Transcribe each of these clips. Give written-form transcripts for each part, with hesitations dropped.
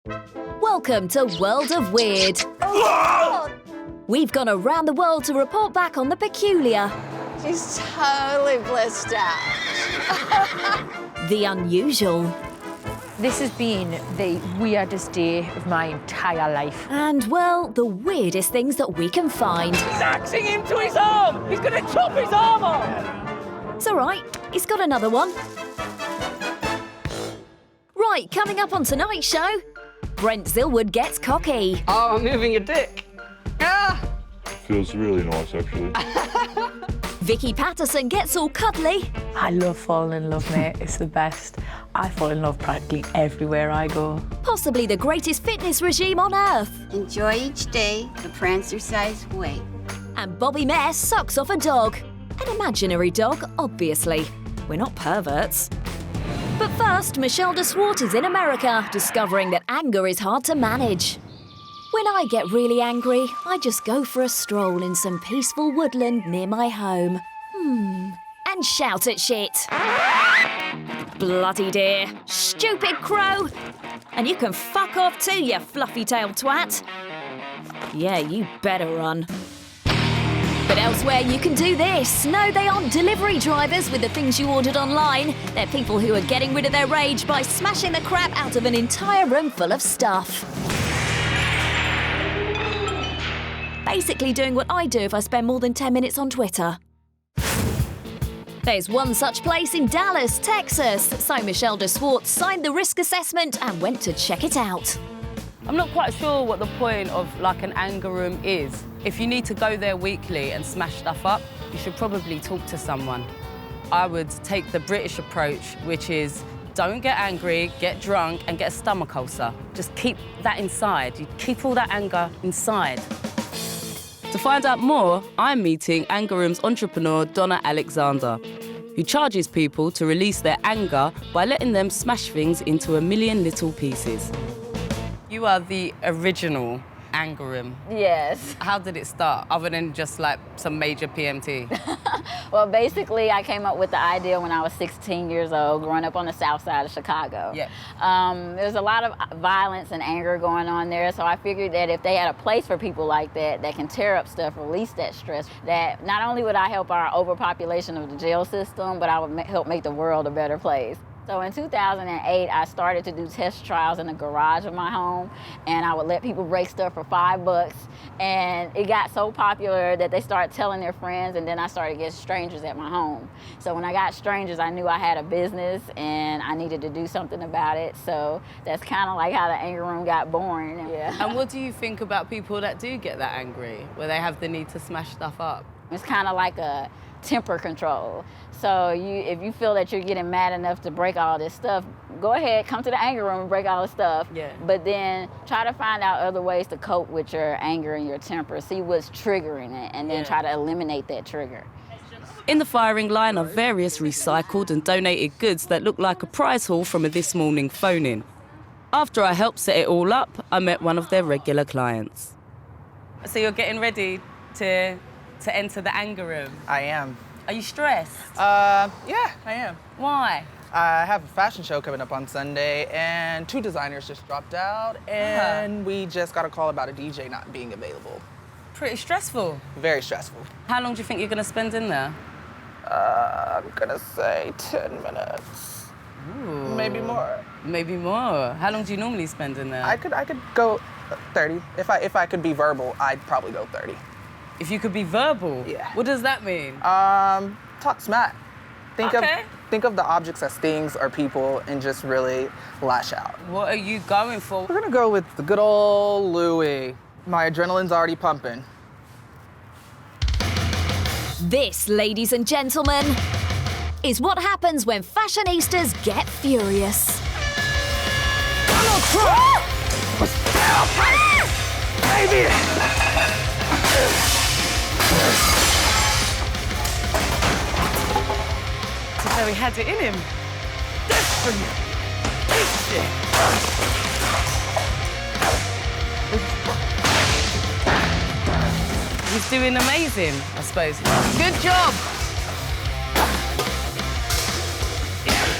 Welcome to World of Weird. We've gone around the world to report back on the peculiar, She's totally blissed out. the unusual, This has been the weirdest day of my entire life. and, well, the weirdest things that we can find. He's axing into his arm! He's gonna chop his arm off! It's all right, he's got another one. Right, coming up on tonight's show, Brent Zilwood gets cocky. Oh, I'm moving your dick. Ah! Feels really nice, actually. Vicky Pattison gets all cuddly. I love falling in love, mate. It's the best. I fall in love practically everywhere I go. Possibly the greatest fitness regime on earth. Enjoy each day the Prancercise way. And Bobby Mayer sucks off a dog. An imaginary dog, obviously. We're not perverts. But first, Michelle de Swart is in America, discovering that anger is hard to manage. When I get really angry, I just go for a stroll in some peaceful woodland near my home. And shout at shit. Bloody dear. Stupid crow. And you can fuck off too, you fluffy-tailed twat. Yeah, you better run. But elsewhere you can do this. No, they aren't delivery drivers with the things you ordered online. They're people who are getting rid of their rage by smashing the crap out of an entire room full of stuff. Basically doing what I do if I spend more than 10 minutes on Twitter. There's one such place in Dallas, Texas. So Michelle de Swart signed the risk assessment and went to check it out. I'm not quite sure what the point of like an anger room is. If you need to go there weekly and smash stuff up, you should probably talk to someone. I would take the British approach, which is don't get angry, get drunk and get a stomach ulcer. Just keep that inside. You keep all that anger inside. To find out more, I'm meeting Anger Room's entrepreneur Donna Alexander, who charges people to release their anger by letting them smash things into a million little pieces. You are the original Anger Room. Yes. How did it start, other than just like some major PMT? Well, basically, I came up with the idea when I was 16 years old, growing up on the south side of Chicago. Yeah. There's a lot of violence and anger going on there, so I figured that if they had a place for people like that can tear up stuff, release that stress, that not only would I help our overpopulation of the jail system, but I would help make the world a better place. So in 2008, I started to do test trials in the garage of my home, and I would let people break stuff for $5. And it got so popular that they started telling their friends, and then I started getting strangers at my home. So when I got strangers, I knew I had a business, and I needed to do something about it. So that's kind of like how the Anger Room got born. Yeah. And what do you think about people that do get that angry, where they have the need to smash stuff up? It's kind of like a temper control. So if you feel that you're getting mad enough to break all this stuff, go ahead, come to the Anger Room and break all the stuff. Yeah. But then try to find out other ways to cope with your anger and your temper. See what's triggering it, and then try to eliminate that trigger. In the firing line are various recycled and donated goods that look like a prize haul from a This Morning phone-in. After I helped set it all up, I met one of their regular clients. So you're getting ready to enter the Anger Room? I am. Are you stressed? Yeah, I am. Why? I have a fashion show coming up on Sunday, and 2 designers just dropped out, and we just got a call about a DJ not being available. Pretty stressful. Very stressful. How long do you think you're going to spend in there? I'm gonna say 10 minutes. Ooh. Maybe more. Maybe more. How long do you normally spend in there? I could go 30. If I could be verbal, I'd probably go 30. If you could be verbal? Yeah. What does that mean? Talk smack. Think of the objects as things or people and just really lash out. What are you going for? We're gonna go with the good old Louis. My adrenaline's already pumping. This, ladies and gentlemen, is what happens when fashionistas get furious. Baby! So he had it in him. He's doing amazing, I suppose. Good job.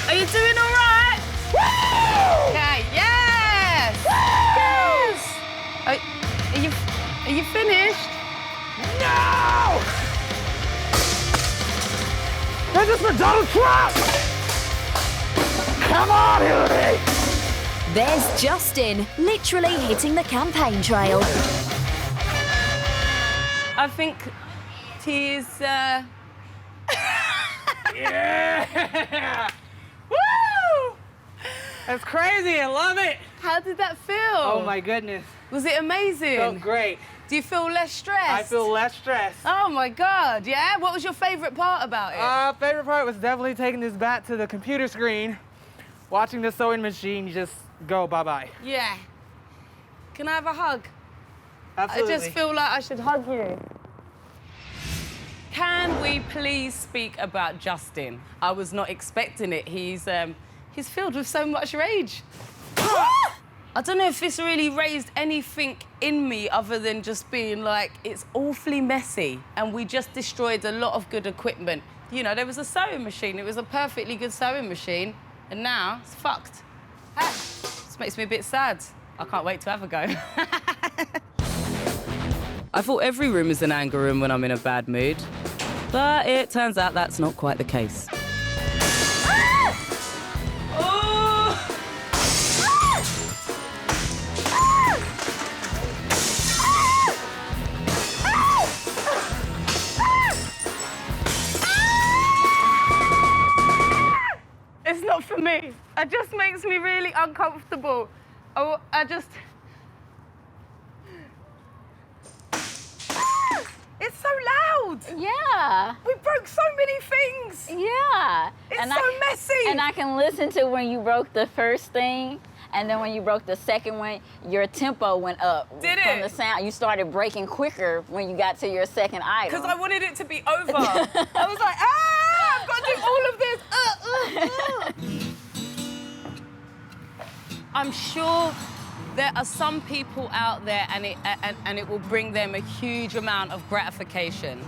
Are you doing all right? Woo! Okay, yes! Woo! Guys, it's for Donald Trump! Come on, Hillary! There's Justin, literally hitting the campaign trail. I think he is, Yeah! Woo! That's crazy, I love it! How did that feel? Oh my goodness. Was it amazing? Felt great. Do you feel less stressed? I feel less stressed. Oh my God, yeah? What was your favorite part about it? Favorite part was definitely taking this bat to the computer screen, watching the sewing machine just go bye-bye. Yeah. Can I have a hug? Absolutely. I just feel like I should hug you. Can we please speak about Justin? I was not expecting it. He's filled with so much rage. I don't know if this really raised anything in me other than just being like, it's awfully messy and we just destroyed a lot of good equipment. You know, there was a sewing machine. It was a perfectly good sewing machine and now it's fucked. This makes me a bit sad. I can't wait to have a go. I thought every room is an anger room when I'm in a bad mood, but it turns out that's not quite the case. It's not for me. It just makes me really uncomfortable. It's so loud. Yeah. We broke so many things. Yeah. It's so messy. And I can listen to when you broke the first thing, and then when you broke the second one, your tempo went up. Did From it? the sound. You started breaking quicker when you got to your second item. Because I wanted it to be over. I was like, I've got to do all of this. I'm sure there are some people out there and it will bring them a huge amount of gratification.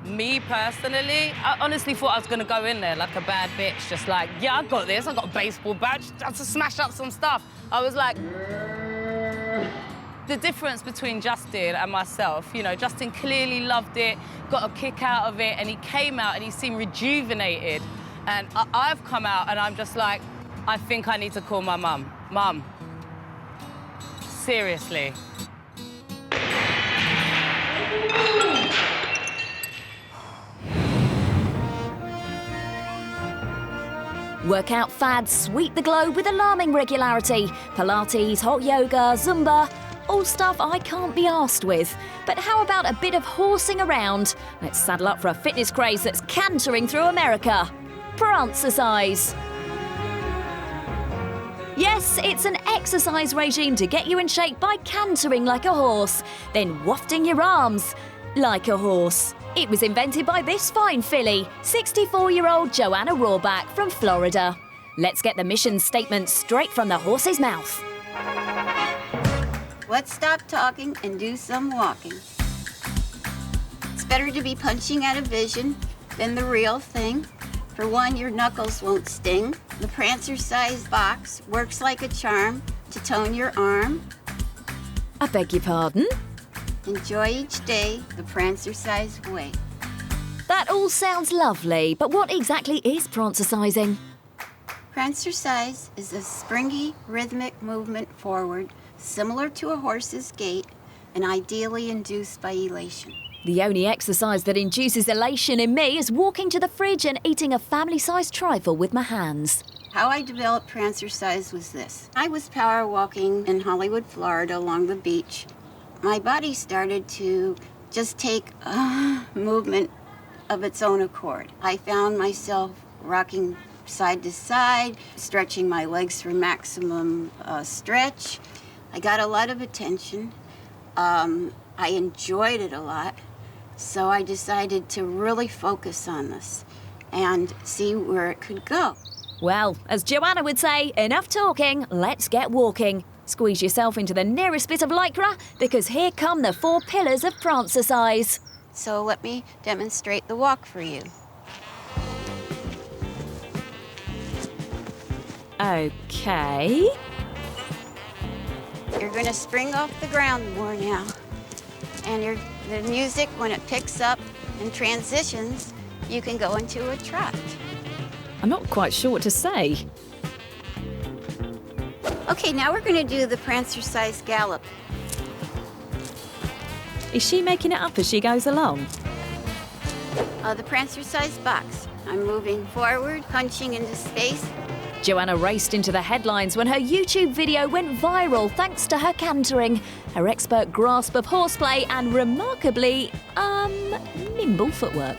Me personally, I honestly thought I was gonna go in there like a bad bitch, just like, yeah, I got this, I got a baseball bat, just to smash up some stuff. I was like, the difference between Justin and myself, you know, Justin clearly loved it, got a kick out of it, and he came out and he seemed rejuvenated. And I've come out and I'm just like, I think I need to call my mum. Mum, seriously. Workout fads sweep the globe with alarming regularity. Pilates, hot yoga, Zumba, all stuff I can't be arsed with. But how about a bit of horsing around? Let's saddle up for a fitness craze that's cantering through America. Prancercise. Yes, it's an exercise regime to get you in shape by cantering like a horse, then wafting your arms like a horse. It was invented by this fine filly, 64-year-old Joanna Rohrback from Florida. Let's get the mission statement straight from the horse's mouth. Let's stop talking and do some walking. It's better to be punching at a vision than the real thing. For one, your knuckles won't sting. The Prancercise box works like a charm to tone your arm. I beg your pardon? Enjoy each day the Prancercise way. That all sounds lovely, but what exactly is prancercising? Prancercise is a springy, rhythmic movement forward, similar to a horse's gait, and ideally induced by elation. The only exercise that induces elation in me is walking to the fridge and eating a family-sized trifle with my hands. How I developed Prancercise was this. I was power walking in Hollywood, Florida, along the beach. My body started to just take a movement of its own accord. I found myself rocking side to side, stretching my legs for maximum stretch. I got a lot of attention. I enjoyed it a lot. So I decided to really focus on this and see where it could go. Well, as Joanna would say, enough talking, let's get walking. Squeeze yourself into the nearest bit of lycra, because here come the 4 pillars of Prancercise. So let me demonstrate the walk for you. Okay. You're going to spring off the ground more now. And the music, when it picks up and transitions, you can go into a trot. I'm not quite sure what to say. Okay, now we're going to do the Prancercise gallop. Is she making it up as she goes along? The Prancercise box. I'm moving forward, punching into space. Joanna raced into the headlines when her YouTube video went viral thanks to her cantering, her expert grasp of horseplay and remarkably, nimble footwork.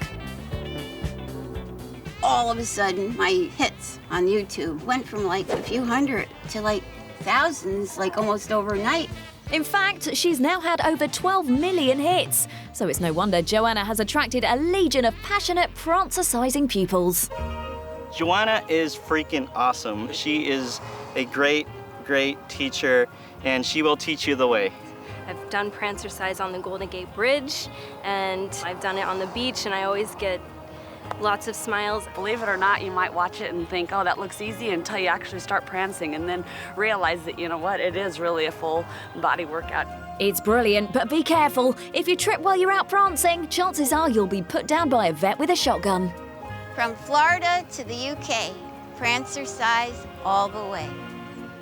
All of a sudden, my hits on YouTube went from like a few hundred to like thousands, like almost overnight. In fact, she's now had over 12 million hits, so it's no wonder Joanna has attracted a legion of passionate prancercising pupils. Joanna is freaking awesome. She is a great, great teacher, and she will teach you the way. I've done Prancercise on the Golden Gate Bridge, and I've done it on the beach, and I always get lots of smiles. Believe it or not, you might watch it and think, oh, that looks easy, until you actually start prancing and then realize that, you know what, it is really a full body workout. It's brilliant, but be careful. If you trip while you're out prancing, chances are you'll be put down by a vet with a shotgun. From Florida to the UK, Prancercise all the way.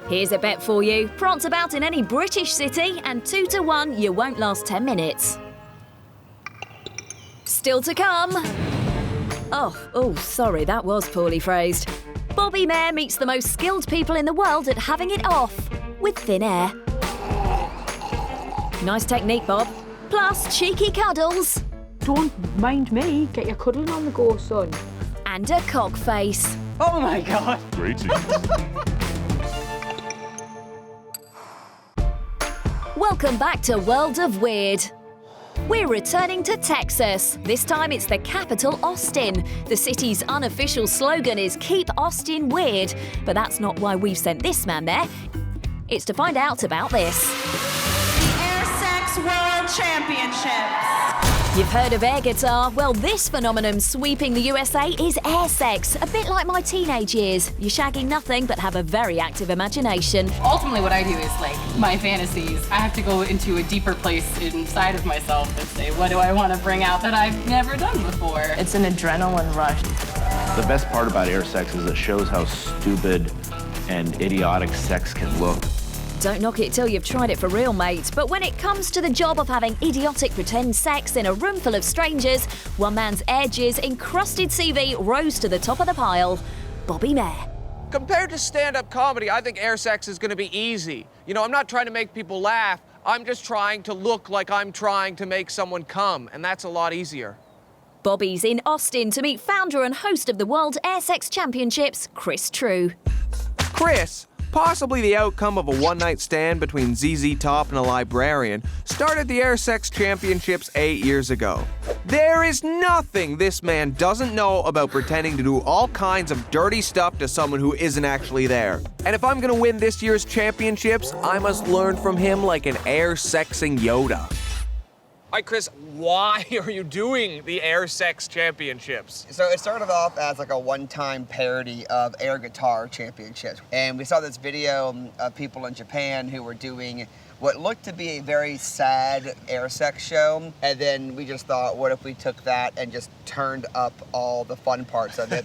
Here's a bet for you. Prance about in any British city, and 2 to 1, you won't last 10 minutes. Still to come. Oh, sorry, that was poorly phrased. Bobby Mare meets the most skilled people in the world at having it off with thin air. Nice technique, Bob. Plus cheeky cuddles. Don't mind me. Get your cuddling on the go, son. And a cock face. Oh my God. Great team. Welcome back to World of Weird. We're returning to Texas. This time it's the capital, Austin. The city's unofficial slogan is Keep Austin Weird, but that's not why we've sent this man there. It's to find out about this. The Air Sex World Championships. You've heard of air guitar? Well, this phenomenon sweeping the USA is air sex, a bit like my teenage years. You're shagging nothing but have a very active imagination. Ultimately what I do is like my fantasies. I have to go into a deeper place inside of myself and say, what do I want to bring out that I've never done before? It's an adrenaline rush. The best part about air sex is it shows how stupid and idiotic sex can look. Don't knock it till you've tried it for real, mate. But when it comes to the job of having idiotic pretend sex in a room full of strangers, one man's edges encrusted CV rose to the top of the pile. Bobby Mare. Compared to stand-up comedy, I think air sex is going to be easy. You know, I'm not trying to make people laugh. I'm just trying to look like I'm trying to make someone come, and that's a lot easier. Bobby's in Austin to meet founder and host of the World Air Sex Championships, Chris True. Chris, possibly the outcome of a one-night stand between ZZ Top and a librarian, started the Air Sex Championships 8 years ago. There is nothing this man doesn't know about pretending to do all kinds of dirty stuff to someone who isn't actually there. And if I'm gonna win this year's championships, I must learn from him like an air-sexing Yoda. All right, Chris, why are you doing the Air Sex Championships? So it started off as like a one-time parody of air guitar championships. And we saw this video of people in Japan who were doing what looked to be a very sad air sex show. And then we just thought, what if we took that and just turned up all the fun parts of it?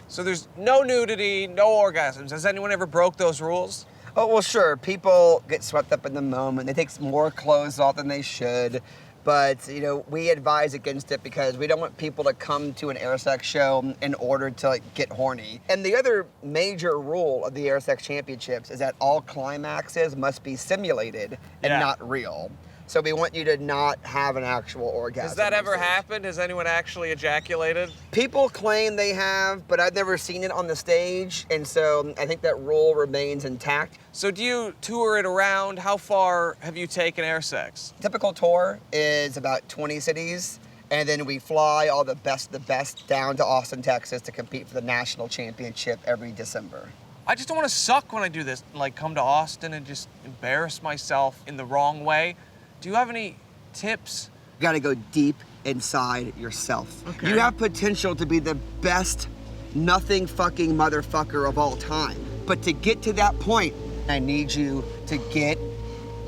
So there's no nudity, no orgasms. Has anyone ever broke those rules? Oh, well, sure. People get swept up in the moment. They take more clothes off than they should. But, you know, we advise against it because we don't want people to come to an air sex show in order to, like, get horny. And the other major rule of the Air Sex Championships is that all climaxes must be simulated and not real. So we want you to not have an actual orgasm. Has that ever happened? Has anyone actually ejaculated? People claim they have, but I've never seen it on the stage, and so I think that rule remains intact. So do you tour it around? How far have you taken air sex? Typical tour is about 20 cities, and then we fly all the best down to Austin, Texas to compete for the national championship every December. I just don't want to suck when I do this, like come to Austin and just embarrass myself in the wrong way. Do you have any tips? You gotta go deep inside yourself. Okay. You have potential to be the best nothing fucking motherfucker of all time. But to get to that point, I need you to get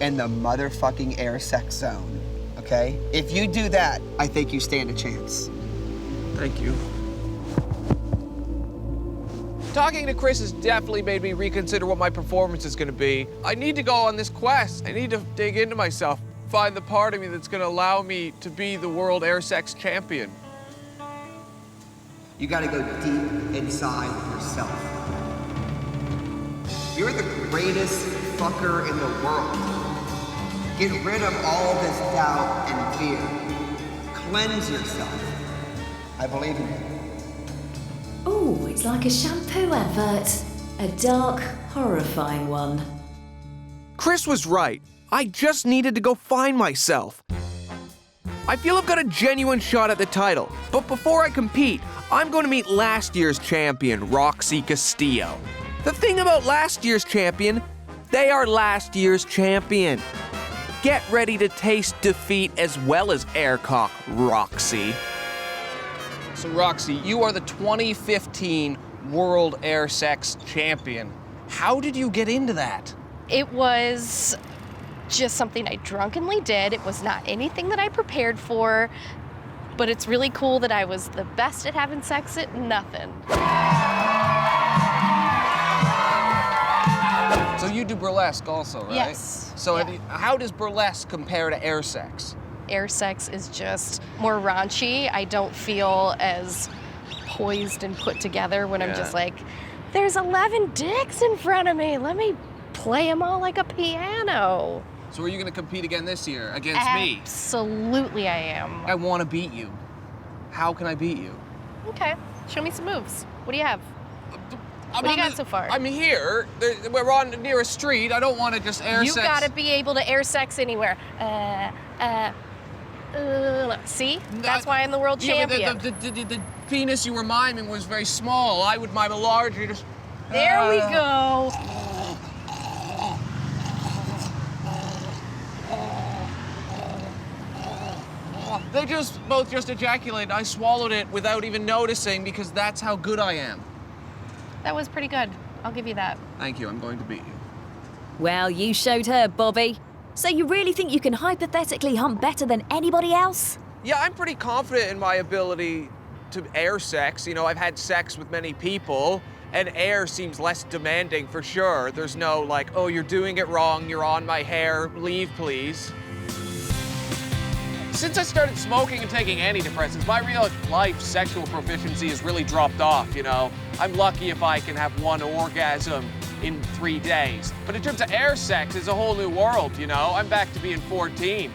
in the motherfucking air sex zone, okay? If you do that, I think you stand a chance. Thank you. Talking to Chris has definitely made me reconsider what my performance is gonna be. I need to go on this quest. I need to dig into myself, find the part of me that's gonna allow me to be the world air sex champion. You gotta go deep inside yourself. You're the greatest fucker in the world. Get rid of all this doubt and fear. Cleanse yourself. I believe in you. Ooh, it's like a shampoo advert. A dark, horrifying one. Chris was right. I just needed to go find myself. I feel I've got a genuine shot at the title, but before I compete, I'm going to meet last year's champion, Roxy Castillo. The thing about last year's champion, they are last year's champion. Get ready to taste defeat as well as aircock, Roxy. So Roxy, you are the 2015 World Air Sex Champion. How did you get into that? It was just something I drunkenly did. It was not anything that I prepared for, but it's really cool that I was the best at having sex at nothing. So you do burlesque also, right? Yes. So how does burlesque compare to air sex? Air sex is just more raunchy. I don't feel as poised and put together when I'm just like, there's 11 dicks in front of me. Let me play them all like a piano. So are you going to compete again this year against me? Absolutely I am. I want to beat you. How can I beat you? Okay, show me some moves. What do you have? What do you got so far? I'm here. We're on near a street. I don't want to just air sex. You gotta be able to air sex anywhere. See? That's why I'm the world champion. But the penis you were miming was very small. I would mime a larger. Just. There we go. They both just ejaculated. I swallowed it without even noticing because that's how good I am. That was pretty good. I'll give you that. Thank you. I'm going to beat you. Well, you showed her, Bobby. So you really think you can hypothetically hunt better than anybody else? Yeah, I'm pretty confident in my ability to air sex. You know, I've had sex with many people, and air seems less demanding for sure. There's no like, oh, you're doing it wrong, you're on my hair, leave please. Since I started smoking and taking antidepressants, my real life sexual proficiency has really dropped off, you know. I'm lucky if I can have one orgasm in 3 days. But in terms of air sex, it's a whole new world, you know. I'm back to being 14.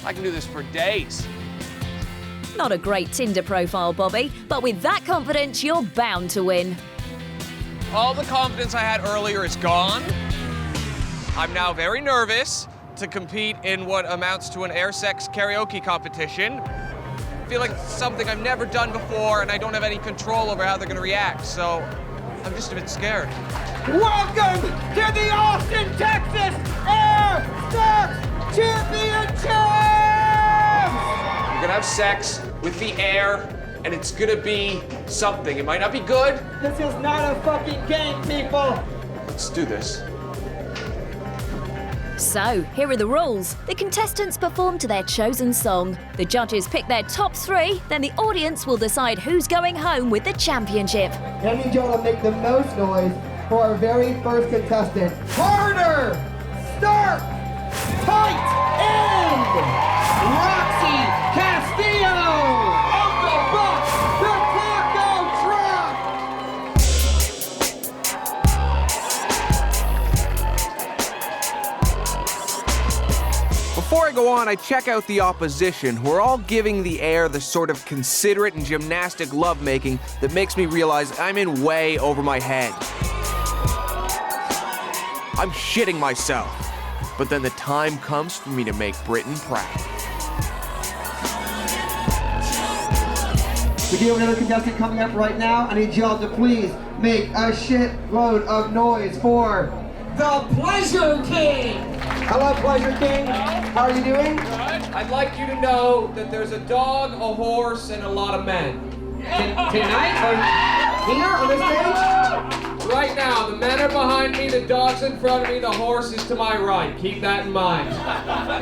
I can do this for days. Not a great Tinder profile, Bobby, but with that confidence, you're bound to win. All the confidence I had earlier is gone. I'm now very nervous to compete in what amounts to an air sex karaoke competition. I feel like it's something I've never done before, and I don't have any control over how they're gonna react, so I'm just a bit scared. Welcome to the Austin, Texas Air Sex Championships! We're gonna have sex with the air, and it's gonna be something. It might not be good. This is not a fucking game, people! Let's do this. So, here are the rules. The contestants perform to their chosen song. The judges pick their top 3, then the audience will decide who's going home with the championship. I need y'all to make the most noise for our very first contestant. Harder! Start! Tight end! Roxy Castillo! Uncle Buck, the taco truck! Before I go on, I check out the opposition, who are all giving the air the sort of considerate and gymnastic lovemaking that makes me realize I'm in way over my head. I'm shitting myself, but then the time comes for me to make Britain proud. We do have another contestant coming up right now. I need y'all to please make a shitload of noise for the Pleasure King! Hello, Pleasure King. How are you doing? I'd like you to know that there's a dog, a horse, and a lot of men. Tonight? Or here on this stage? Right now, the men are behind me, the dog's in front of me, the horse is to my right. Keep that in mind.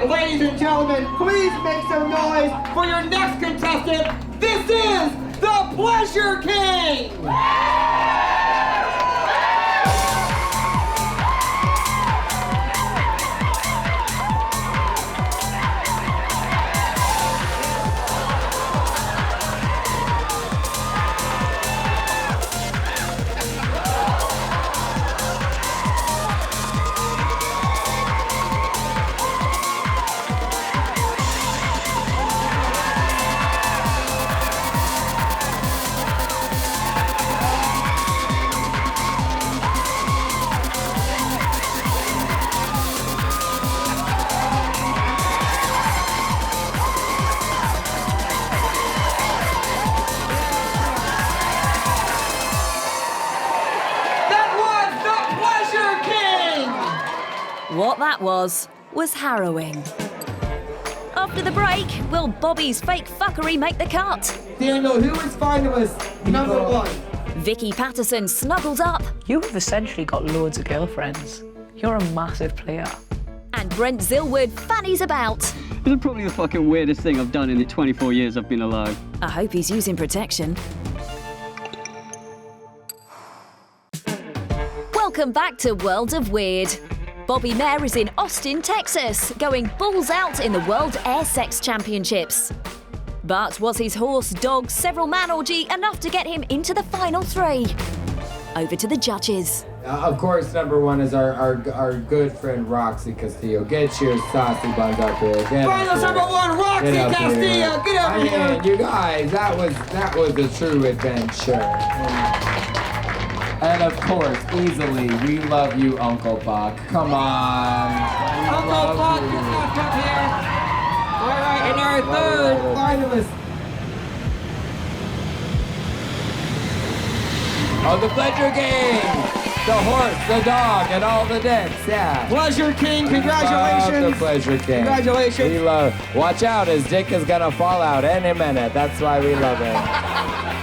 Ladies and gentlemen, please make some noise for your next contestant. This is the Pleasure King! that was harrowing. After the break, will Bobby's fake fuckery make the cut? Daniel, who is finalist number 1? Vicky Pattison snuggles up. You have essentially got loads of girlfriends. You're a massive player. And Brent Zillwood fannies about. This is probably the fucking weirdest thing I've done in the 24 years I've been alive. I hope he's using protection. Welcome back to World of Weird. Bobby Mayer is in Austin, Texas, going balls out in the World Air Sex Championships. But was his horse, dog, several man orgy enough to get him into the final 3? Over to the judges. Of course, number 1 is our good friend Roxy Castillo. Get your saucy buns up here. Finals number 1, Roxy Castillo. Get up here. You guys, that was a true adventure. And of course, easily, we love you, Uncle Buck. Come on. Uncle Buck, get back up here. All right, and our third finalist. Oh, the Pleasure King! The horse, the dog, and all the dicks, yeah. Pleasure King, congratulations. Love the Pleasure King. Congratulations. We love, watch out, his dick is gonna fall out any minute. That's why we love it.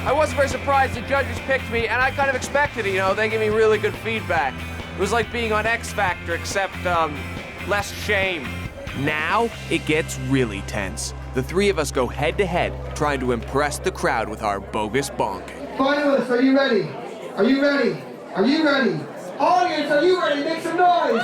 I wasn't very surprised the judges picked me, and I kind of expected it, you know. They gave me really good feedback. It was like being on X Factor, except, less shame. Now, it gets really tense. The 3 of us go head-to-head, trying to impress the crowd with our bogus bonking. Finalists, are you ready? Are you ready? Are you ready? Audience, are you ready? Make some noise!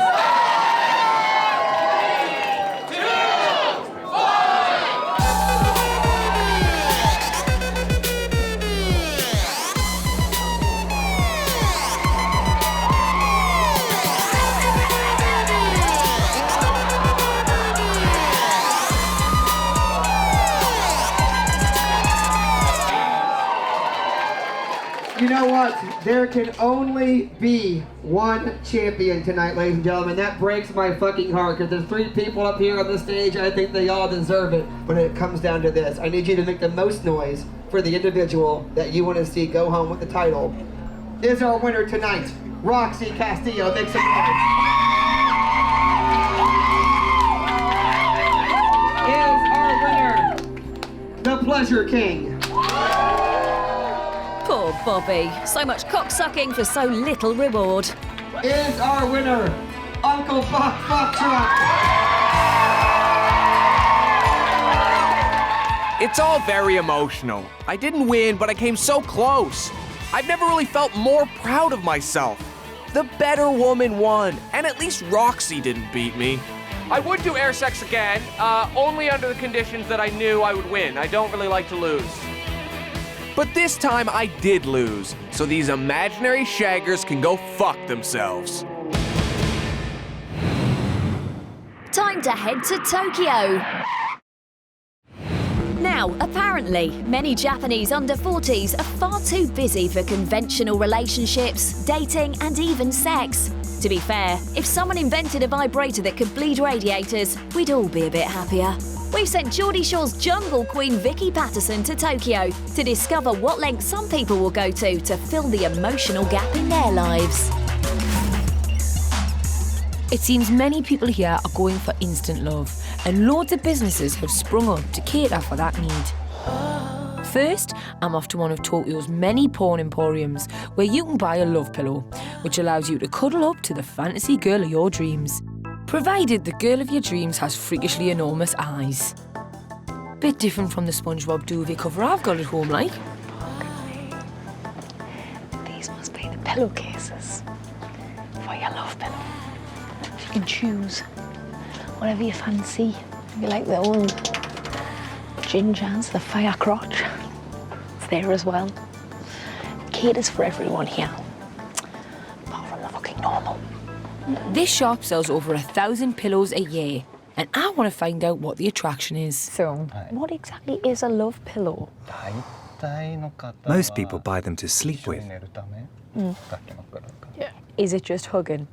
You know what? There can only be one champion tonight, ladies and gentlemen. That breaks my fucking heart, because there's 3 people up here on the stage. I think they all deserve it. But it comes down to this. I need you to make the most noise for the individual that you want to see go home with the title. Is our winner tonight, Roxy Castillo. Make some noise. Is our winner the Pleasure King. Poor Bobby. So much cocksucking for so little reward. Is our winner Uncle Buck Bucktrot. It's all very emotional. I didn't win, but I came so close. I've never really felt more proud of myself. The better woman won, and at least Roxy didn't beat me. I would do air sex again, only under the conditions that I knew I would win. I don't really like to lose. But this time I did lose, so these imaginary shaggers can go fuck themselves. Time to head to Tokyo. Now, apparently, many Japanese under 40s are far too busy for conventional relationships, dating, and even sex. To be fair, if someone invented a vibrator that could bleed radiators, we'd all be a bit happier. We've sent Geordie Shore's jungle queen Vicky Pattison to Tokyo to discover what lengths some people will go to fill the emotional gap in their lives. It seems many people here are going for instant love, and loads of businesses have sprung up to cater for that need. First, I'm off to one of Tokyo's many porn emporiums where you can buy a love pillow, which allows you to cuddle up to the fantasy girl of your dreams, provided the girl of your dreams has freakishly enormous eyes. Bit different from the SpongeBob duvet cover I've got at home, like. These must be the pillowcases for your love pillow. You can choose whatever you fancy. If you like the old gingers, the fire crotch, it's there as well. Caters for everyone here, apart from the fucking normal. This shop sells over 1,000 pillows a year, and I want to find out what the attraction is. So, what exactly is a love pillow? Most people buy them to sleep with. Yeah. Is it just hugging?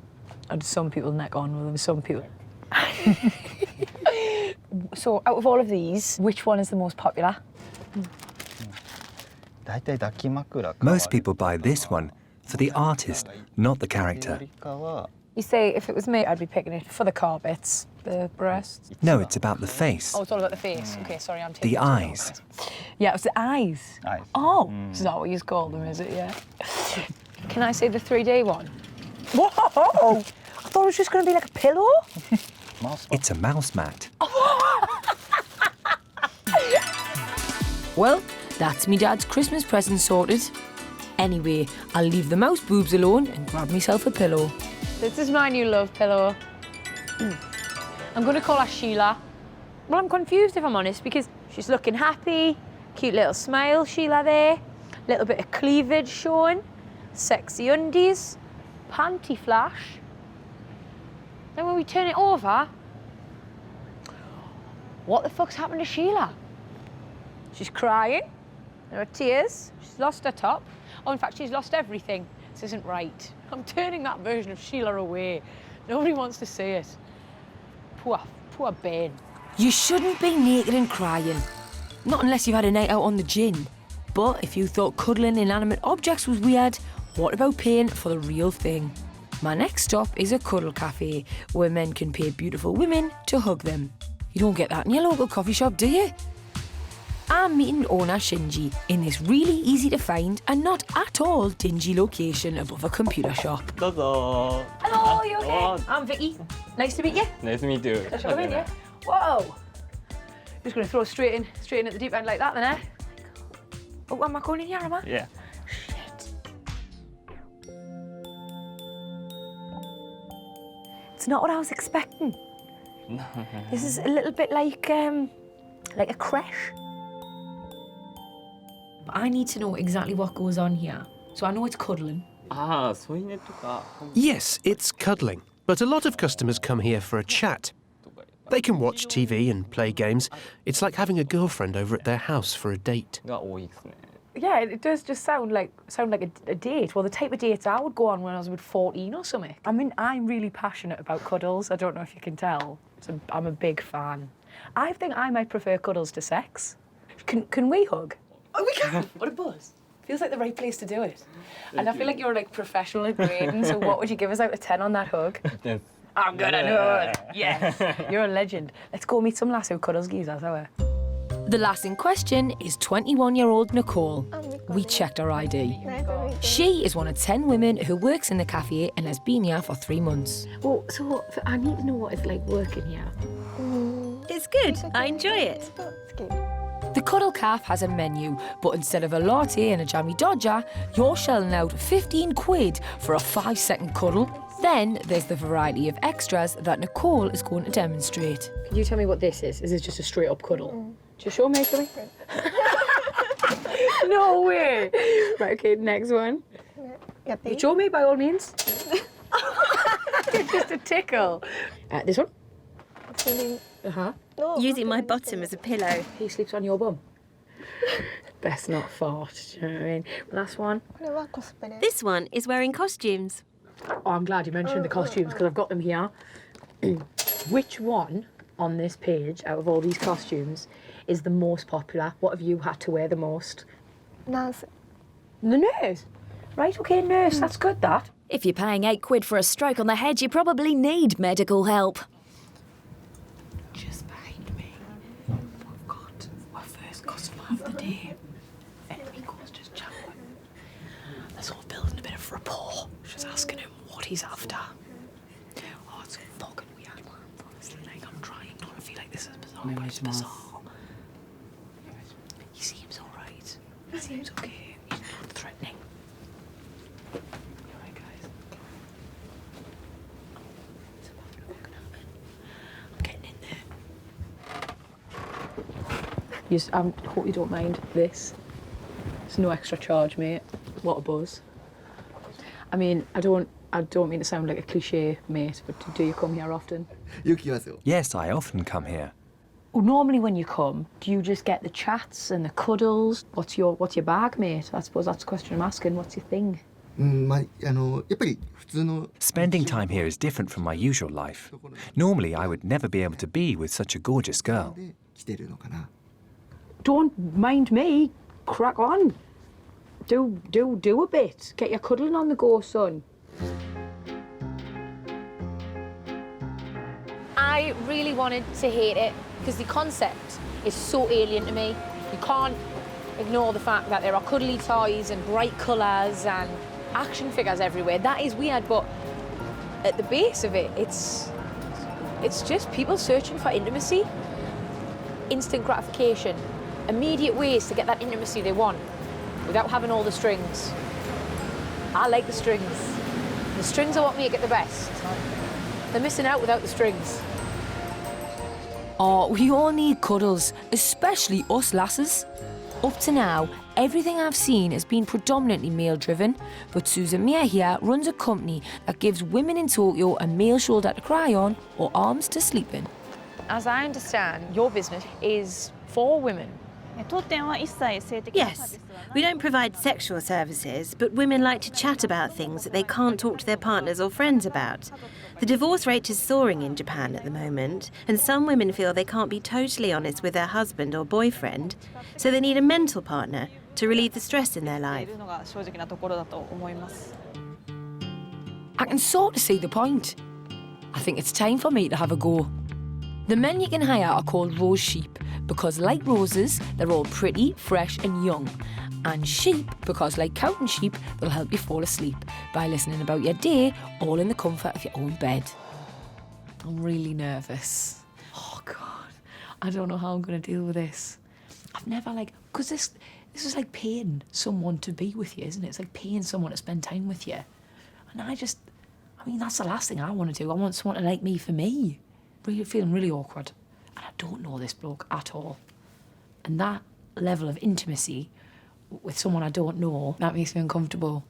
Or do some people neck on with them? Some people. So, out of all of these, which one is the most popular? Most people buy this one for the artist, not the character. You say if it was me, I'd be picking it for the carpets, the breasts. No, it's about the face. Oh, it's all about the face. Okay, sorry, I'm taking The it too long, eyes. guys. Yeah, it was the eyes. Oh, is that what you call them, is it? Yeah. Can I say the 3D one? Whoa! I thought it was just going to be like a pillow. It's a mouse mat. Well, that's me dad's Christmas present sorted. Anyway, I'll leave the mouse boobs alone and grab myself a pillow. This is my new love pillow. I'm going to call her Sheila. Well, I'm confused if I'm honest because she's looking happy, cute little smile, Sheila there, little bit of cleavage showing, sexy undies, panty flash. Then when we turn it over, what the fuck's happened to Sheila? She's crying, there are tears, she's lost her top. Oh, in fact, she's lost everything. This isn't right. I'm turning that version of Sheila away. Nobody wants to see it. Poor Ben. You shouldn't be naked and crying. Not unless you've had a night out on the gin. But if you thought cuddling inanimate objects was weird, what about paying for the real thing? My next stop is a Cuddle Cafe, where men can pay beautiful women to hug them. You don't get that in your local coffee shop, do you? I'm meeting owner Shinji in this really easy to find and not at all dingy location above a computer shop. Hello. Hello, you okay? I'm Vicky. Nice to meet you. Nice to meet you. Pleasure to meet you. Whoa. Just going to throw straight in at the deep end like that then, eh? Oh, am I going in here, am I? Yeah. It's not what I was expecting. This is a little bit like a creche. I need to know exactly what goes on here. So I know it's cuddling. Yes, it's cuddling. But a lot of customers come here for a chat. They can watch TV and play games. It's like having a girlfriend over at their house for a date. Yeah, it does just sound like a date. Well, the type of dates I would go on when I was about 14 or something. I mean, I'm really passionate about cuddles. I don't know if you can tell. So I'm a big fan. I think I might prefer cuddles to sex. Can we hug? Oh, we can. What a buzz. Feels like the right place to do it. And I feel like you're like professional at grading, so what would you give us out of 10 on that hug? Yes. I'm good, I know it. Yes, you're a legend. Let's go meet some lass who cuddles geezers, are we? The lass in question is 21-year-old Nicole. We checked her ID. She is one of 10 women who works in the cafe and has been here for 3 months. Well, so I need to know what it's like working here. It's good. I enjoy it. The Cuddle Cafe has a menu, but instead of a latte and a jammy dodger, you're shelling out 15 quid for a 5-second cuddle. Then there's the variety of extras that Nicole is going to demonstrate. Can you tell me what this is? Is this just a straight up cuddle? Just show me, actually. No way. Right, okay, next one. You show me, by all means. It's just a tickle. This one. Uh-huh. Using my bottom as a pillow. He sleeps on your bum. Best not fart, do you know what I mean? Last one. This one is wearing costumes. Oh, I'm glad you mentioned the costumes because I've got them here. Which one on this page, out of all these costumes, is the most popular? What have you had to wear the most? Nurse. The nurse? Right, okay, nurse, that's good, that. If you're paying 8 quid for a stroke on the head, you probably need medical help. Just behind me, we've got our first customer of the day. Enrico's just chatting. They're sort of building a bit of rapport. She's asking him what he's after. Oh, it's fucking weird, man. Honestly, like, I'm trying not to feel like this is bizarre, but it's bizarre. He seems alright. He seems okay. He's not threatening. You alright, guys? It's about to fucking happen. I'm getting in there. I hope you don't mind this. It's no extra charge, mate. What a buzz. I mean, I don't mean to sound like a cliche, mate, but do you come here often? Yes, I often come here. Well, normally when you come, do you just get the chats and the cuddles? What's your bag, mate? I suppose that's the question I'm asking. What's your thing? Spending time here is different from my usual life. Normally, I would never be able to be with such a gorgeous girl. Don't mind me. Crack on. Do a bit. Get your cuddling on the go, son. I really wanted to hate it because the concept is so alien to me. You can't ignore the fact that there are cuddly toys and bright colours and action figures everywhere. That is weird, but at the base of it, it's just people searching for intimacy, instant gratification, immediate ways to get that intimacy they want without having all the strings. I like the strings. The strings are what make it the best. They're missing out without the strings. Oh, we all need cuddles, especially us lasses. Up to now, everything I've seen has been predominantly male-driven, but Susan Mia here runs a company that gives women in Tokyo a male shoulder to cry on or arms to sleep in. As I understand, your business is for women. Yes, we don't provide sexual services, but women like to chat about things that they can't talk to their partners or friends about. The divorce rate is soaring in Japan at the moment, and some women feel they can't be totally honest with their husband or boyfriend, so they need a mental partner to relieve the stress in their life. I can sort of see the point. I think it's time for me to have a go. The men you can hire are called rose sheep because, like roses, they're all pretty, fresh and young. And sheep because, like counting sheep, they'll help you fall asleep by listening about your day, all in the comfort of your own bed. I'm really nervous. Oh, God. I don't know how I'm going to deal with this. I've never, because this is like paying someone to be with you, isn't it? It's like paying someone to spend time with you. And that's the last thing I want to do. I want someone to like me for me. Really feeling really awkward. And I don't know this bloke at all. And that level of intimacy with someone I don't know, that makes me uncomfortable.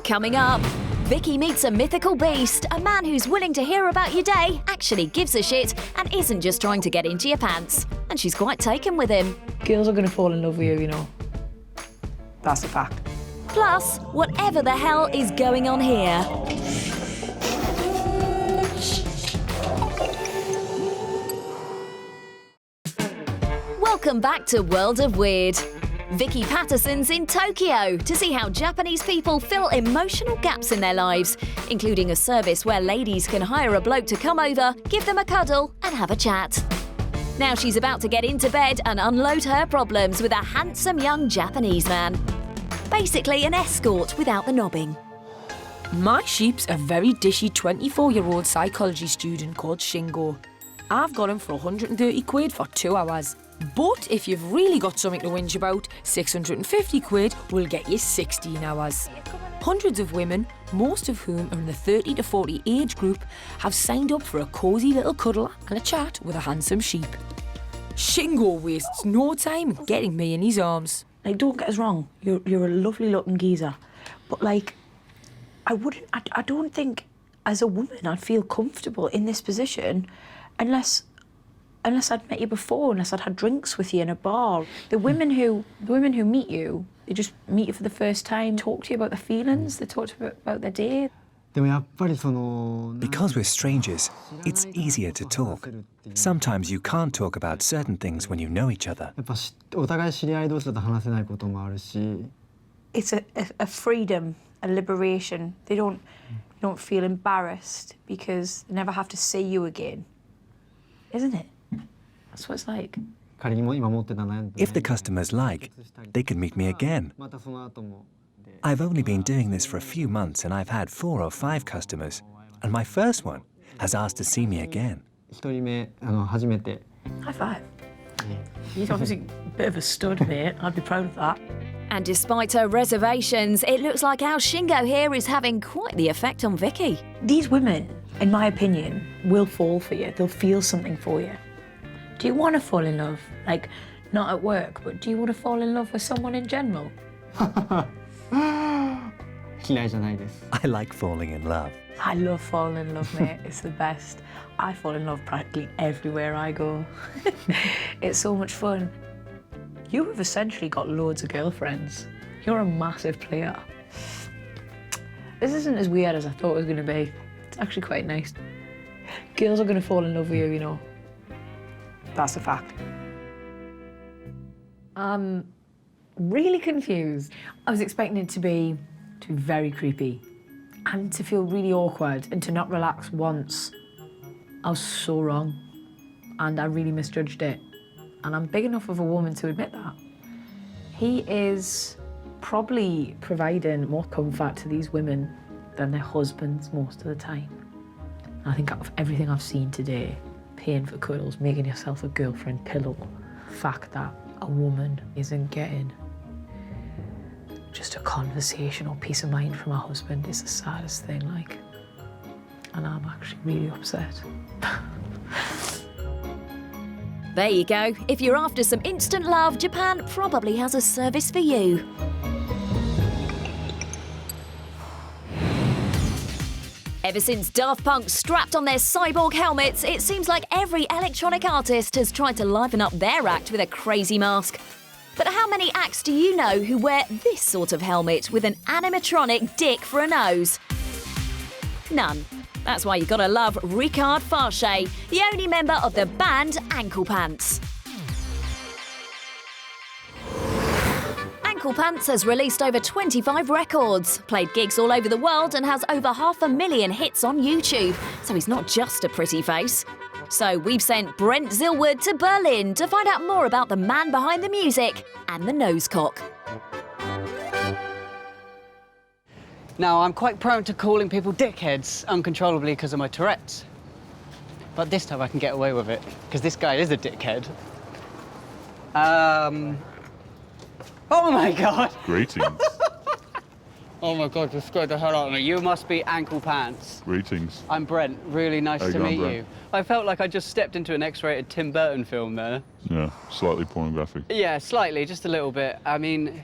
Coming up, Vicky meets a mythical beast, a man who's willing to hear about your day, actually gives a shit, and isn't just trying to get into your pants. And she's quite taken with him. Girls are going to fall in love with you, you know. That's a fact. Plus, whatever the hell is going on here. Welcome back to World of Weird. Vicky Pattison's in Tokyo to see how Japanese people fill emotional gaps in their lives, including a service where ladies can hire a bloke to come over, give them a cuddle and have a chat. Now she's about to get into bed and unload her problems with a handsome young Japanese man. Basically an escort without the knobbing. My sheep's a very dishy 24-year-old psychology student called Shingo. I've got him for 130 quid for 2 hours. But if you've really got something to whinge about, 650 quid will get you 16 hours. Hundreds of women, most of whom are in the 30 to 40 age group, have signed up for a cosy little cuddle and a chat with a handsome sheep. Shingo wastes no time getting me in his arms. Don't get us wrong, you're a lovely looking geezer, but I don't think as a woman I'd feel comfortable in this position unless I'd met you before, unless I'd had drinks with you in a bar. The women who meet you, they just meet you for the first time, talk to you about their feelings, they talk to you about their day. Because we're strangers, it's easier to talk. Sometimes you can't talk about certain things when you know each other. It's a freedom, a liberation. They don't feel embarrassed because they never have to see you again. Isn't it? That's what it's like. If the customers like, they can meet me again. I've only been doing this for a few months and I've had 4 or 5 customers, and my first one has asked to see me again. High five. He's obviously a bit of a stud, mate. I'd be proud of that. And despite her reservations, it looks like our Shingo here is having quite the effect on Vicky. These women, in my opinion, will fall for you. They'll feel something for you. Do you want to fall in love? Not at work, but do you want to fall in love with someone in general? I like falling in love. I love falling in love, mate. It's the best. I fall in love practically everywhere I go. It's so much fun. You have essentially got loads of girlfriends. You're a massive player. This isn't as weird as I thought it was going to be. It's actually quite nice. Girls are going to fall in love with you, you know. That's a fact. I'm really confused. I was expecting it to be very creepy and to feel really awkward and to not relax once. I was so wrong, and I really misjudged it. And I'm big enough of a woman to admit that. He is probably providing more comfort to these women than their husbands most of the time. And I think out of everything I've seen today, paying for cuddles, making yourself a girlfriend pillow, the fact that a woman isn't getting just a conversation or peace of mind from her husband is the saddest thing, like. And I'm actually really upset. There you go. If you're after some instant love, Japan probably has a service for you. Ever since Daft Punk strapped on their cyborg helmets, it seems like every electronic artist has tried to liven up their act with a crazy mask. But how many acts do you know who wear this sort of helmet with an animatronic dick for a nose? None. That's why you gotta love Ricard Farche, the only member of the band Anklepants. Anklepants has released over 25 records, played gigs all over the world and has over 500,000 hits on YouTube, so he's not just a pretty face. So we've sent Brent Zilwood to Berlin to find out more about the man behind the music and the nosecock. Now, I'm quite prone to calling people dickheads uncontrollably because of my Tourette's. But this time I can get away with it, because this guy is a dickhead. Oh my God! Greetings. Oh my God, you scared the hell out of me. You must be Anklepants. Greetings. I'm Brent. Really nice to meet Brent? you. I felt like I just stepped into an X-rated Tim Burton film there. Yeah, slightly pornographic. Yeah, slightly, just a little bit. I mean,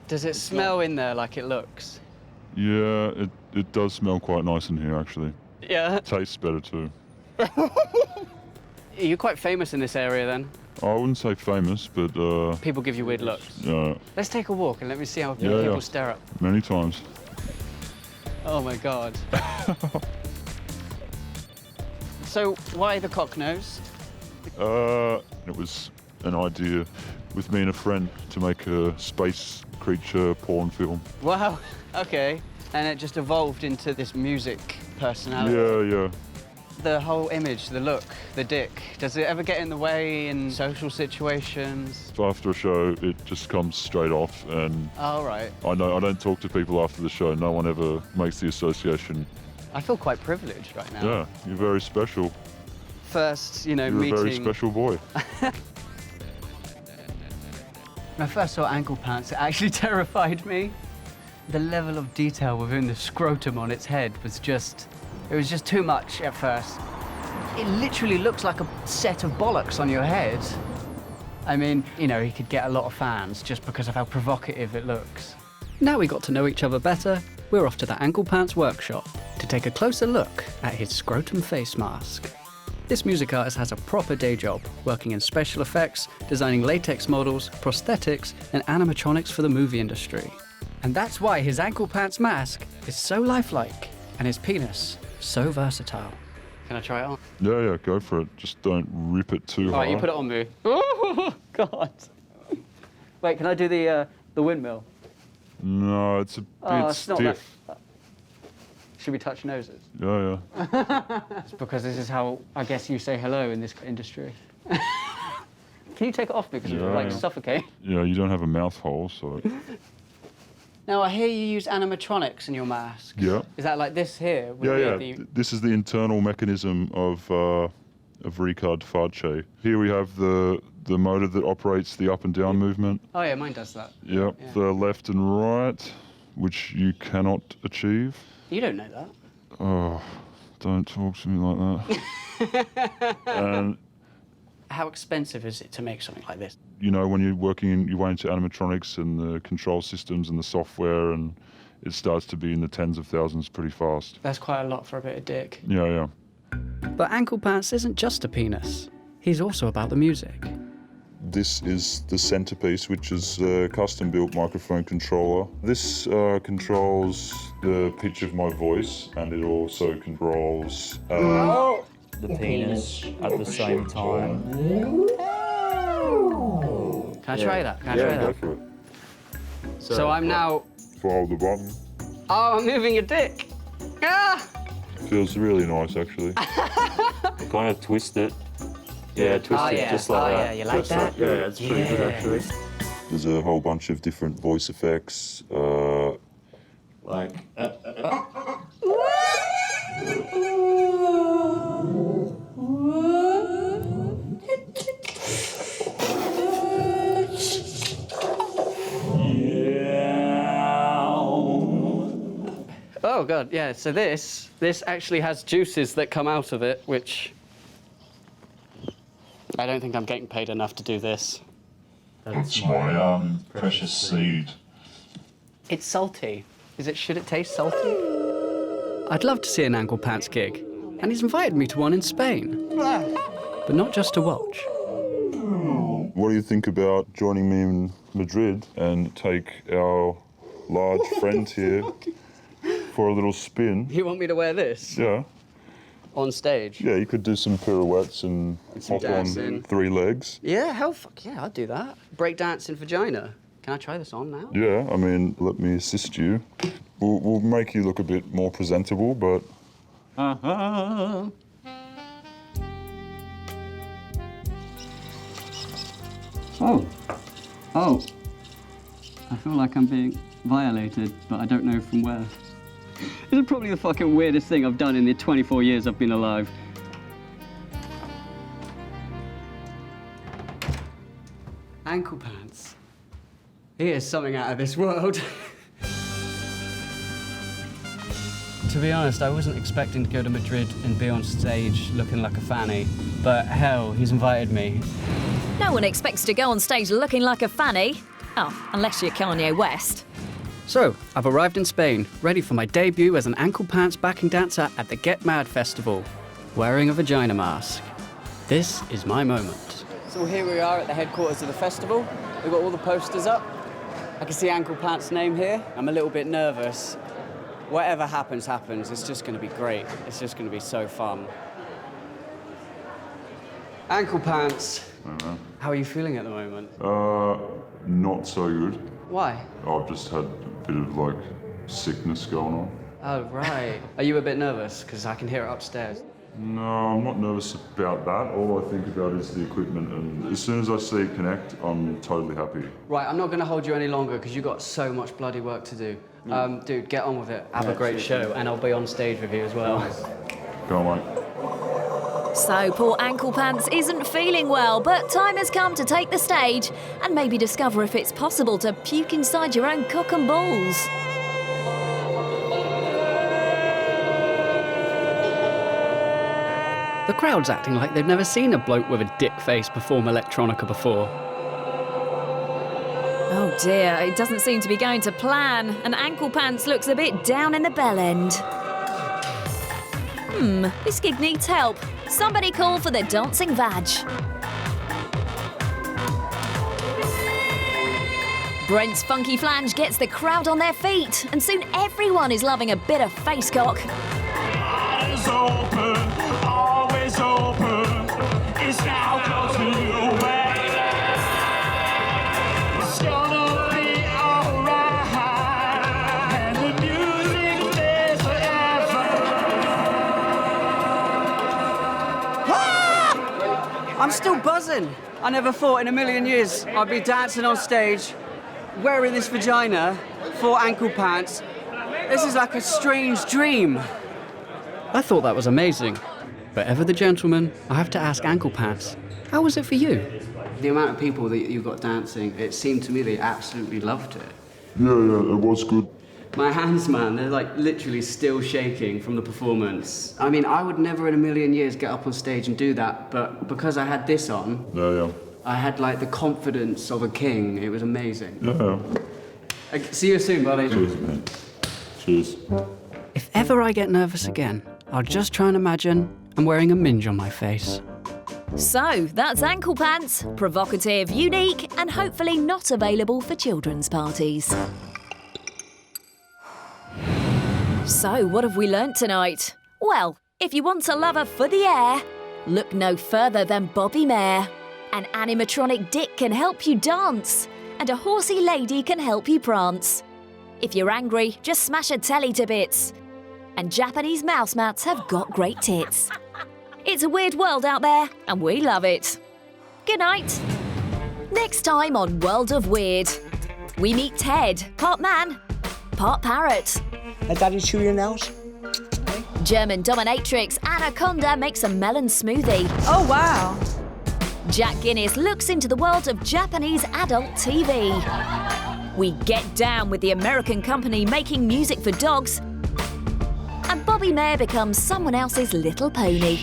does it smell in there like it looks? Yeah, it does smell quite nice in here, actually. Yeah. Tastes better, too. You're quite famous in this area, then? I wouldn't say famous, but... People give you weird looks. Yeah. Let's take a walk and let me see how people stare up. Many times. Oh, my God. So, why the cock nose? It was an idea with me and a friend to make a space creature porn film. Wow, okay. And it just evolved into this music personality. Yeah. The whole image, the look, the dick, does it ever get in the way in social situations? After a show, it just comes straight off, and Oh, right. I don't talk to people after the show. No one ever makes the association. I feel quite privileged right now. Yeah, you're very special. First, you know, You're meeting... a very special boy. When I first saw Anklepants, it actually terrified me. The level of detail within the scrotum on its head was just... It was just too much at first. It literally looks like a set of bollocks on your head. I mean, you know, he could get a lot of fans just because of how provocative it looks. Now we got to know each other better, we're off to the Anklepants workshop to take a closer look at his scrotum face mask. This music artist has a proper day job, working in special effects, designing latex models, prosthetics, and animatronics for the movie industry. And that's why his Anklepants mask is so lifelike, and his penis so versatile. Can I try it on? Yeah, go for it. Just don't rip it too hard. All right, you put it on me. Oh, God. Wait, can I do the windmill? No, it's a bit stiff. Should we touch noses? Yeah. It's because this is how, I guess, you say hello in this industry. Can you take it off me because you're like suffocate? Yeah, you don't have a mouth hole, so... Now, I hear you use animatronics in your mask. Yeah. Is that like this here? Yeah. This is the internal mechanism of Ricard Farche. Here we have the motor that operates the up and down movement. Oh, yeah, mine does that. Yep, yeah. The left and right, which you cannot achieve. You don't know that. Oh, don't talk to me like that. And how expensive is it to make something like this? You know, when you're working your way into animatronics and the control systems and the software, and it starts to be in the tens of thousands pretty fast. That's quite a lot for a bit of dick. Yeah. But Anklepants isn't just a penis. He's also about the music. This is the centerpiece, which is a custom-built microphone controller. This controls the pitch of my voice, and it also controls the penis at the same time. Can I try that? Go for it. So I'm now... Follow the button. Oh, I'm moving your dick. Ah! Feels really nice, actually. Kind of twist it. Yeah, twist it just like that. You like that? Yeah, it's pretty good actually. There's a whole bunch of different voice effects. Like. Oh god, yeah. So this actually has juices that come out of it, which I don't think I'm getting paid enough to do this. That's my precious seed. It's salty. Should it taste salty? I'd love to see an Anklepants gig, and he's invited me to one in Spain, but not just to watch. What do you think about joining me in Madrid and take our large friend here for a little spin? You want me to wear this? Yeah. On stage? Yeah, you could do some pirouettes and hop on 3 legs. Yeah, hell fuck yeah, I'd do that. Break dance in vagina. Can I try this on now? Yeah, I mean, let me assist you. We'll make you look a bit more presentable, but... Uh-huh. Oh. I feel like I'm being violated, but I don't know from where. This is probably the fucking weirdest thing I've done in the 24 years I've been alive. Anklepants. He is something out of this world. To be honest, I wasn't expecting to go to Madrid and be on stage looking like a fanny, but hell, he's invited me. No one expects to go on stage looking like a fanny. Oh, unless you're Kanye West. So, I've arrived in Spain, ready for my debut as an Anklepants backing dancer at the Get Mad Festival, wearing a vagina mask. This is my moment. So here we are at the headquarters of the festival. We've got all the posters up. I can see Anklepants' name here. I'm a little bit nervous. Whatever happens, happens. It's just going to be great. It's just going to be so fun. Anklepants. How are you feeling at the moment? Not so good. Why? I've just had a bit of, like, sickness going on. Oh, right. Are you a bit nervous? Because I can hear it upstairs. No, I'm not nervous about that. All I think about is the equipment, and as soon as I see it connect, I'm totally happy. Right, I'm not going to hold you any longer because you've got so much bloody work to do. Dude, get on with it. Have a great show, and I'll be on stage with you as well. Go on, mate. So poor Anklepants isn't feeling well, but time has come to take the stage and maybe discover if it's possible to puke inside your own cock and balls. The crowd's acting like they've never seen a bloke with a dick face perform electronica before. Oh dear, it doesn't seem to be going to plan, and Anklepants looks a bit down in the bell end. This gig needs help. Somebody call for the dancing vag. Brent's funky flange gets the crowd on their feet, and soon everyone is loving a bit of face cock. Eyes open, always open. It's now close to you, baby. It's gonna be alright, and the music stays forever. I'm still buzzing. I never thought in a million years I'd be dancing on stage, wearing this vagina for Anklepants. This is like a strange dream. I thought that was amazing. But ever the gentleman, I have to ask Anklepants, how was it for you? The amount of people that you got dancing, it seemed to me they absolutely loved it. Yeah, it was good. My hands, man, they're like literally still shaking from the performance. I mean, I would never in a million years get up on stage and do that, but because I had this on, I had like the confidence of a king. It was amazing. Yeah. See you soon, buddy. Cheers, man. Cheers. If ever I get nervous again, I'll just try and imagine I'm wearing a minge on my face. So, that's Anklepants. Provocative, unique, and hopefully not available for children's parties. So, what have we learnt tonight? Well, if you want a lover for the air, look no further than Bobby Mare. An animatronic dick can help you dance, and a horsey lady can help you prance. If you're angry, just smash a telly to bits. And Japanese mouse mats have got great tits. It's a weird world out there, and we love it. Good night. Next time on World of Weird, we meet Ted, part man, part parrot. Let Daddy chew your nails. German dominatrix Anaconda makes a melon smoothie. Oh, wow. Jack Guinness looks into the world of Japanese adult TV. We get down with the American company making music for dogs. And Bobby Mayer becomes someone else's little pony.